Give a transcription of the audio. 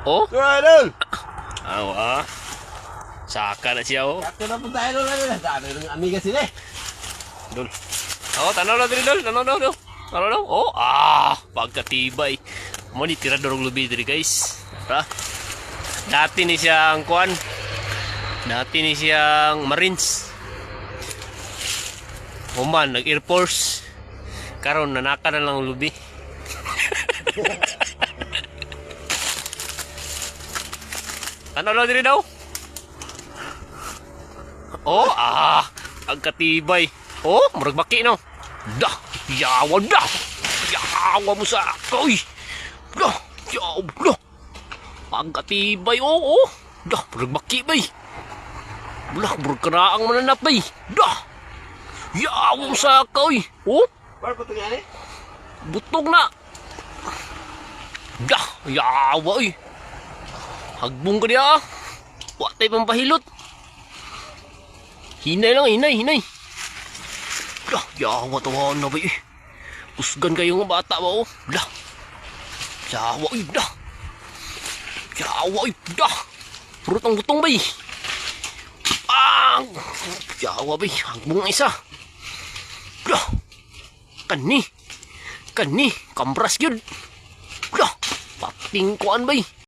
Oh? Idol! Awa. Saka na siya, oh. Kakto na po tayo doon, idol. Dami ng amiga sila eh. Dol. Oh, tanaw na diri, Dol. Tanaw na, Dol. Tanaw na. Oh, pagkatibay. Mo ni tira dorong lubi diri, guys. Ha? Dati ni siyang kuan. Dati ni siyang Marines. Human, nag-Air Force. Karon nanaka na lang lubi. Ano lang diri daw? Oh, ang katibay. Oh, murag baki no. Dah, yawa dah. Yawa mo sa akoy. Dah, yawa. Ang katibay, oh. Dah, murag baki bay. Bulah, murag karaang mananap bay. Dah. Yawa mo sa akoy. Oh, Baru po ito nga eh. butog na. Dah, yawa eh. Hagbong ka niya. Watay pang pahilot. Hinay lang, hinay. Dah, yawa tawa na ba eh. Usgan kayo nga bata ba oh. Dah. Yawa eh, dah. Yawa eh, dah. Purot ang butong ba eh. Yawa ba eh. Hagbong isa. Dah. Kani. Kambras yun. Dah. Pating kuan ba eh.